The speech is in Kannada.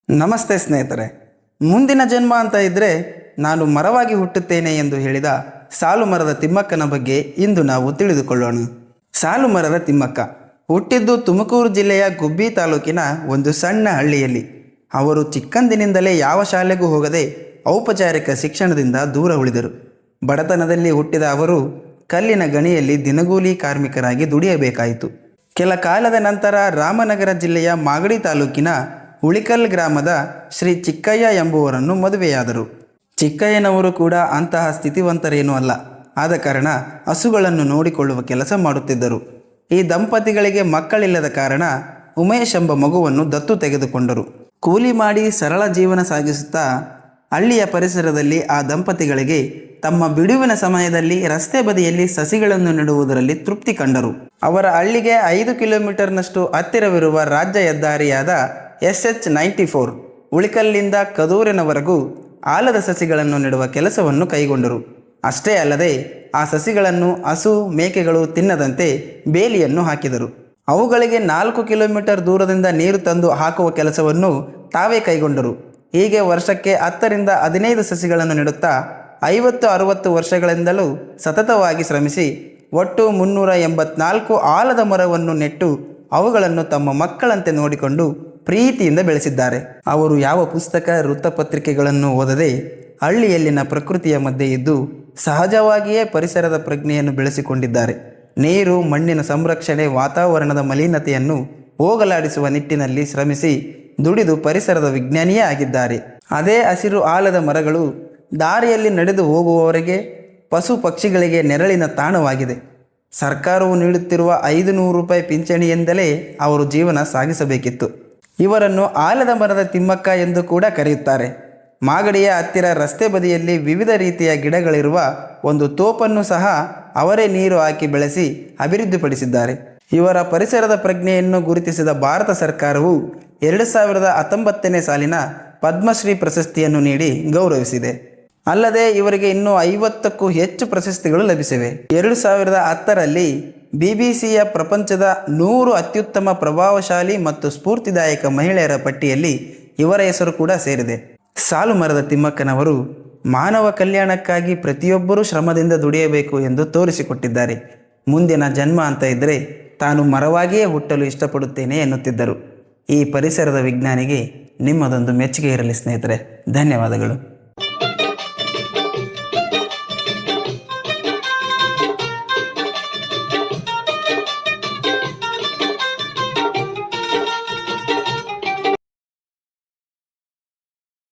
ನಮಸ್ತೆ ಸ್ನೇಹಿತರೆ. ಮುಂದಿನ ಜನ್ಮ ಅಂತ ಇದ್ದರೆ ನಾನು ಮರವಾಗಿ ಹುಟ್ಟುತ್ತೇನೆ ಎಂದು ಹೇಳಿದ ಸಾಲು ಮರದ ತಿಮ್ಮಕ್ಕನ ಬಗ್ಗೆ ಇಂದು ನಾವು ತಿಳಿದುಕೊಳ್ಳೋಣ. ಸಾಲು ಮರದ ತಿಮ್ಮಕ್ಕ ಹುಟ್ಟಿದ್ದು ತುಮಕೂರು ಜಿಲ್ಲೆಯ ಗುಬ್ಬಿ ತಾಲೂಕಿನ ಒಂದು ಸಣ್ಣ ಹಳ್ಳಿಯಲ್ಲಿ. ಅವರು ಚಿಕ್ಕಂದಿನಿಂದಲೇ ಯಾವ ಶಾಲೆಗೂ ಹೋಗದೆ ಔಪಚಾರಿಕ ಶಿಕ್ಷಣದಿಂದ ದೂರ ಉಳಿದರು. ಬಡತನದಲ್ಲಿ ಹುಟ್ಟಿದ ಅವರು ಕಲ್ಲಿನ ಗಣಿಯಲ್ಲಿ ದಿನಗೂಲಿ ಕಾರ್ಮಿಕರಾಗಿ ದುಡಿಯಬೇಕಾಯಿತು. ಕೆಲ ಕಾಲದ ನಂತರ ರಾಮನಗರ ಜಿಲ್ಲೆಯ ಮಾಗಡಿ ತಾಲೂಕಿನ ಉಳಿಕಲ್ ಗ್ರಾಮದ ಶ್ರೀ ಚಿಕ್ಕಯ್ಯ ಎಂಬುವರನ್ನು ಮದುವೆಯಾದರು. ಚಿಕ್ಕಯ್ಯನವರು ಕೂಡ ಅಂತಹ ಸ್ಥಿತಿವಂತರೇನೂ ಅಲ್ಲ. ಆದ ಕಾರಣ ಹಸುಗಳನ್ನು ನೋಡಿಕೊಳ್ಳುವ ಕೆಲಸ ಮಾಡುತ್ತಿದ್ದರು. ಈ ದಂಪತಿಗಳಿಗೆ ಮಕ್ಕಳಿಲ್ಲದ ಕಾರಣ ಉಮೇಶ್ ಎಂಬ ಮಗುವನ್ನು ದತ್ತು ತೆಗೆದುಕೊಂಡರು. ಕೂಲಿ ಮಾಡಿ ಸರಳ ಜೀವನ ಸಾಗಿಸುತ್ತಾ ಹಳ್ಳಿಯ ಪರಿಸರದಲ್ಲಿ ಆ ದಂಪತಿಗಳಿಗೆ ತಮ್ಮ ಬಿಡುವಿನ ಸಮಯದಲ್ಲಿ ರಸ್ತೆ ಬದಿಯಲ್ಲಿ ಸಸಿಗಳನ್ನು ನೆಡುವುದರಲ್ಲಿ ತೃಪ್ತಿ ಕಂಡರು. ಅವರ ಹಳ್ಳಿಗೆ 5 ಕಿಲೋಮೀಟರ್ನಷ್ಟು ಹತ್ತಿರವಿರುವ ರಾಜ್ಯ ಹೆದ್ದಾರಿಯಾದ SH94 ಉಳಿಕಲ್ಲಿಂದ ಕದೂರಿನವರೆಗೂ ಆಲದ ಸಸಿಗಳನ್ನು ನೆಡುವ ಕೆಲಸವನ್ನು ಕೈಗೊಂಡರು. ಅಷ್ಟೇ ಅಲ್ಲದೆ ಆ ಸಸಿಗಳನ್ನು ಹಸು ಮೇಕೆಗಳು ತಿನ್ನದಂತೆ ಬೇಲಿಯನ್ನು ಹಾಕಿದರು. ಅವುಗಳಿಗೆ 4 ಕಿಲೋಮೀಟರ್ ದೂರದಿಂದ ನೀರು ತಂದು ಹಾಕುವ ಕೆಲಸವನ್ನು ತಾವೇ ಕೈಗೊಂಡರು. ಹೀಗೆ ವರ್ಷಕ್ಕೆ 10 ರಿಂದ 15 ಸಸಿಗಳನ್ನು ನೆಡುತ್ತಾ 50-60 ವರ್ಷಗಳಿಂದಲೂ ಸತತವಾಗಿ ಶ್ರಮಿಸಿ ಒಟ್ಟು 384 ಆಲದ ಮರವನ್ನು ನೆಟ್ಟು ಅವುಗಳನ್ನು ತಮ್ಮ ಮಕ್ಕಳಂತೆ ನೋಡಿಕೊಂಡು ಪ್ರೀತಿಯಿಂದ ಬೆಳೆಸಿದ್ದಾರೆ. ಅವರು ಯಾವ ಪುಸ್ತಕ ವೃತ್ತಪತ್ರಿಕೆಗಳನ್ನು ಓದದೆ ಹಳ್ಳಿಯಲ್ಲಿನ ಪ್ರಕೃತಿಯ ಮಧ್ಯೆ ಇದ್ದು ಸಹಜವಾಗಿಯೇ ಪರಿಸರದ ಪ್ರಜ್ಞೆಯನ್ನು ಬೆಳೆಸಿಕೊಂಡಿದ್ದಾರೆ. ನೀರು, ಮಣ್ಣಿನ ಸಂರಕ್ಷಣೆ, ವಾತಾವರಣದ ಮಲಿನತೆಯನ್ನು ಹೋಗಲಾಡಿಸುವ ನಿಟ್ಟಿನಲ್ಲಿ ಶ್ರಮಿಸಿ ದುಡಿದು ಪರಿಸರದ ವಿಜ್ಞಾನಿಯೇ ಆಗಿದ್ದಾರೆ. ಅದೇ ಹಸಿರು ಆಲದ ಮರಗಳು ದಾರಿಯಲ್ಲಿ ನಡೆದು ಹೋಗುವವರೆಗೆ, ಪಶು ಪಕ್ಷಿಗಳಿಗೆ ನೆರಳಿನ ತಾಣವಾಗಿದೆ. ಸರ್ಕಾರವು ನೀಡುತ್ತಿರುವ 500 ರೂಪಾಯಿ ಪಿಂಚಣಿಯಿಂದಲೇ ಅವರು ಜೀವನ ಸಾಗಿಸಬೇಕಿತ್ತು. ಇವರನ್ನು ಆಲದ ಮರದ ತಿಮ್ಮಕ್ಕ ಎಂದು ಕೂಡ ಕರೆಯುತ್ತಾರೆ. ಮಾಗಡಿಯ ಹತ್ತಿರ ರಸ್ತೆ ಬದಿಯಲ್ಲಿ ವಿವಿಧ ರೀತಿಯ ಗಿಡಗಳಿರುವ ಒಂದು ತೋಪನ್ನು ಸಹ ಅವರೇ ನೀರು ಹಾಕಿ ಬೆಳೆಸಿ ಅಭಿವೃದ್ಧಿಪಡಿಸಿದ್ದಾರೆ. ಇವರ ಪರಿಸರದ ಪ್ರಜ್ಞೆಯನ್ನು ಗುರುತಿಸಿದ ಭಾರತ ಸರ್ಕಾರವು 2019ನೇ ಸಾಲಿನ ಪದ್ಮಶ್ರೀ ಪ್ರಶಸ್ತಿಯನ್ನು ನೀಡಿ ಗೌರವಿಸಿದೆ. ಅಲ್ಲದೆ ಇವರಿಗೆ ಇನ್ನೂ 50ಕ್ಕೂ ಹೆಚ್ಚು ಪ್ರಶಸ್ತಿಗಳು ಲಭಿಸಿವೆ. 2010ರಲ್ಲಿ BBCಯ ಪ್ರಪಂಚದ 100 ಅತ್ಯುತ್ತಮ ಪ್ರಭಾವಶಾಲಿ ಮತ್ತು ಸ್ಫೂರ್ತಿದಾಯಕ ಮಹಿಳೆಯರ ಪಟ್ಟಿಯಲ್ಲಿ ಇವರ ಹೆಸರು ಕೂಡ ಸೇರಿದೆ. ಸಾಲು ಮರದ ತಿಮ್ಮಕ್ಕನವರು ಮಾನವ ಕಲ್ಯಾಣಕ್ಕಾಗಿ ಪ್ರತಿಯೊಬ್ಬರೂ ಶ್ರಮದಿಂದ ದುಡಿಯಬೇಕು ಎಂದು ತೋರಿಸಿಕೊಟ್ಟಿದ್ದಾರೆ. ಮುಂದಿನ ಜನ್ಮ ಅಂತ ಇದ್ದರೆ ತಾನು ಮರವಾಗಿಯೇ ಹುಟ್ಟಲು ಇಷ್ಟಪಡುತ್ತೇನೆ ಎನ್ನುತ್ತಿದ್ದರು. ಈ ಪರಿಸರದ ವಿಜ್ಞಾನಿಗೆ ನಿಮ್ಮದೊಂದು ಮೆಚ್ಚುಗೆ ಇರಲಿ ಸ್ನೇಹಿತರೆ. ಧನ್ಯವಾದಗಳು.